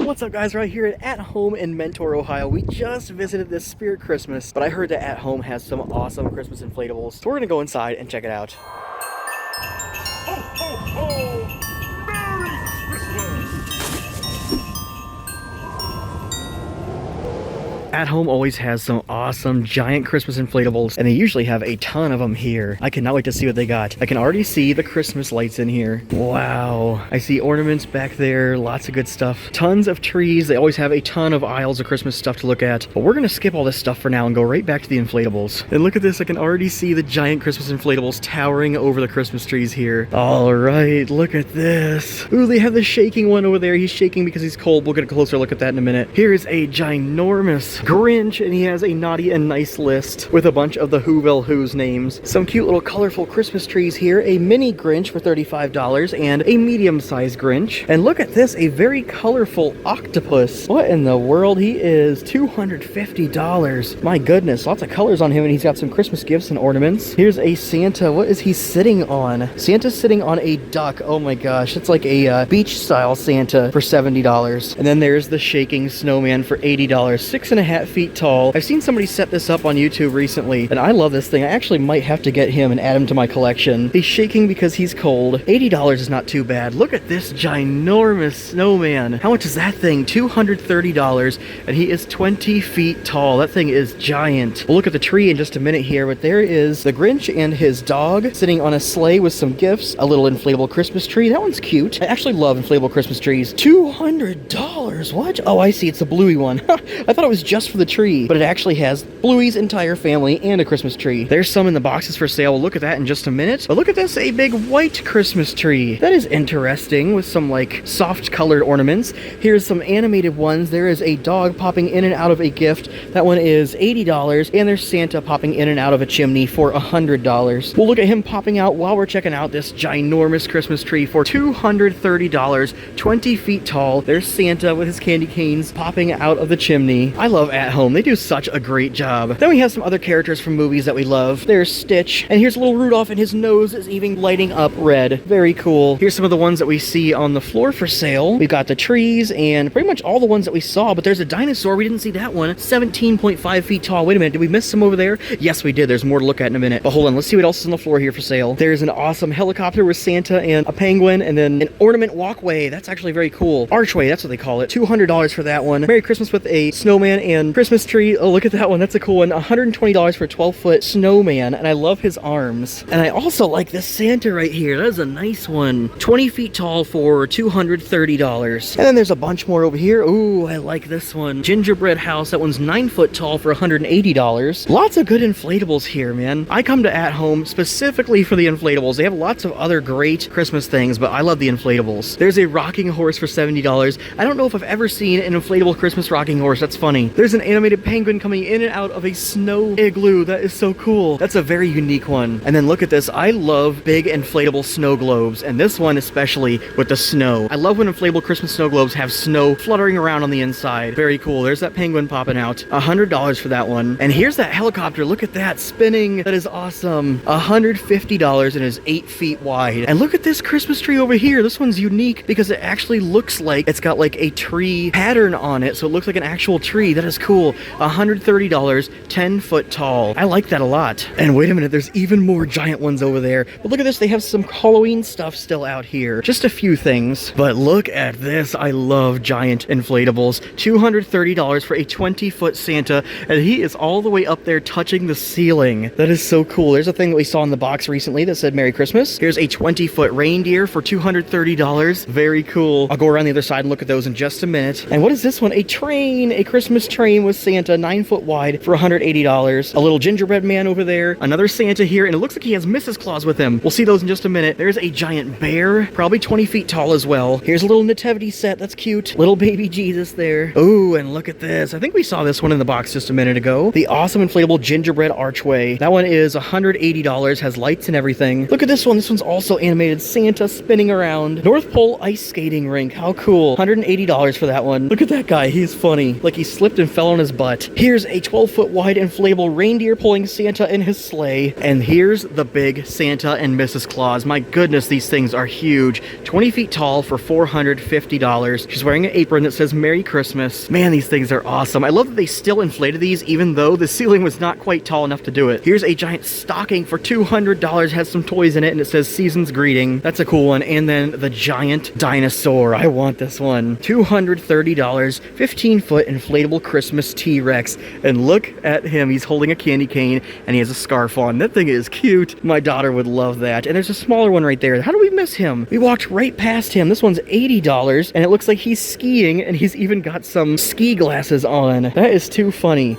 What's up, guys? Right here at Home in Mentor, Ohio. We just visited this Spirit Christmas, but I heard that At Home has some awesome Christmas inflatables. So we're gonna go inside and check it out. Ho, ho, ho! Merry Christmas! At Home always has some awesome giant Christmas inflatables, and they usually have a ton of them here. I cannot wait to see what they got. I can already see the Christmas lights in here. Wow. I see ornaments back there, lots of good stuff. Tons of trees. They always have a ton of aisles of Christmas stuff to look at. But we're gonna skip all this stuff for now and go right back to the inflatables. And look at this, I can already see the giant Christmas inflatables towering over the Christmas trees here. All right, look at this. Ooh, they have the shaking one over there. He's shaking because he's cold. We'll get a closer look at that in a minute. Here is a ginormous Grinch, and he has a naughty and nice list with a bunch of the Whoville Who's names. Some cute little colorful Christmas trees here. A mini Grinch for $35 and a medium-sized Grinch. And look at this, a very colorful octopus. What in the world? He is $250. My goodness, lots of colors on him, and he's got some Christmas gifts and ornaments. Here's a Santa. What is he sitting on? Santa's sitting on a duck. Oh my gosh, it's like a beach-style Santa for $70. And then there's the shaking snowman for $80. 6.5 feet tall. I've seen somebody set this up on YouTube recently, and I love this thing. I actually might have to get him and add him to my collection. He's shaking because he's cold. $80 is not too bad. Look at this ginormous snowman. How much is that thing? $230, and he is 20 feet tall. That thing is giant. We'll look at the tree in just a minute here, but there is the Grinch and his dog sitting on a sleigh with some gifts. A little inflatable Christmas tree. That one's cute. I actually love inflatable Christmas trees. $200. What? Oh, I see. It's a bluey one. I thought it was just for the tree, but it actually has Bluey's entire family and a Christmas tree. There's some in the boxes for sale. We'll look at that in just a minute. But look at this, a big white Christmas tree. That is interesting with some like soft colored ornaments. Here's some animated ones. There is a dog popping in and out of a gift. That one is $80, and there's Santa popping in and out of a chimney for $100. We'll look at him popping out while we're checking out this ginormous Christmas tree for $230, 20 feet tall. There's Santa with his candy canes popping out of the chimney. I love At Home. They do such a great job. Then we have some other characters from movies that we love. There's Stitch, and here's little Rudolph, and his nose is even lighting up red. Very cool. Here's some of the ones that we see on the floor for sale. We've got the trees and pretty much all the ones that we saw, but there's a dinosaur. We didn't see that one. 17.5 feet tall. Wait a minute. Did we miss some over there? Yes, we did. There's more to look at in a minute. But hold on. Let's see what else is on the floor here for sale. There's an awesome helicopter with Santa and a penguin, and then an ornament walkway. That's actually very cool. Archway, that's what they call it. $200 for that one. Merry Christmas with a snowman and Christmas tree. Oh, look at that one. That's a cool one. $120 for a 12-foot snowman, and I love his arms. And I also like this Santa right here. That is a nice one. 20 feet tall for $230. And then there's a bunch more over here. Ooh, I like this one. Gingerbread house. That one's 9 foot tall for $180. Lots of good inflatables here, man. I come to At Home specifically for the inflatables. They have lots of other great Christmas things, but I love the inflatables. There's a rocking horse for $70. I don't know if I've ever seen an inflatable Christmas rocking horse. That's funny. There's an animated penguin coming in and out of a snow igloo. That is so cool. That's a very unique one. And then look at this. I love big inflatable snow globes, and this one especially with the snow. I love when inflatable Christmas snow globes have snow fluttering around on the inside. Very cool. There's that penguin popping out. $100 for that one. And here's that helicopter. Look at that spinning. That is awesome. $150 and is 8 feet wide. And look at this Christmas tree over here. This one's unique because it actually looks like it's got like a tree pattern on it, so it looks like an actual tree. That is cool. $130, 10 foot tall. I like that a lot. And wait a minute, there's even more giant ones over there. But look at this, they have some Halloween stuff still out here. Just a few things. But look at this. I love giant inflatables. $230 for a 20-foot Santa, and he is all the way up there touching the ceiling. That is so cool. There's a thing that we saw in the box recently that said Merry Christmas. Here's a 20-foot reindeer for $230. Very cool. I'll go around the other side and look at those in just a minute. And what is this one? A train. A Christmas train with Santa, 9 foot wide for $180. A little gingerbread man over there. Another Santa here, and it looks like he has Mrs. Claus with him. We'll see those in just a minute. There's a giant bear, probably 20 feet tall as well. Here's a little nativity set. That's cute. Little baby Jesus there. Oh, and look at this. I think we saw this one in the box just a minute ago. The awesome inflatable gingerbread archway. That one is $180, has lights and everything. Look at this one. This one's also animated. Santa spinning around. North Pole ice skating rink. How cool. $180 for that one. Look at that guy. He's funny. Like he slipped and fell on his butt. Here's a 12-foot wide inflatable reindeer pulling Santa in his sleigh. And here's the big Santa and Mrs. Claus. My goodness, these things are huge. 20 feet tall for $450. She's wearing an apron that says Merry Christmas. Man, these things are awesome. I love that they still inflated these even though the ceiling was not quite tall enough to do it. Here's a giant stocking for $200. Has some toys in it and it says Season's Greeting. That's a cool one. And then the giant dinosaur. I want this one. $230. 15-foot inflatable Christmas T-Rex. And look at him. He's holding a candy cane and he has a scarf on. That thing is cute. My daughter would love that. And there's a smaller one right there. How do we miss him? We walked right past him. This one's $80 and it looks like he's skiing and he's even got some ski glasses on. That is too funny.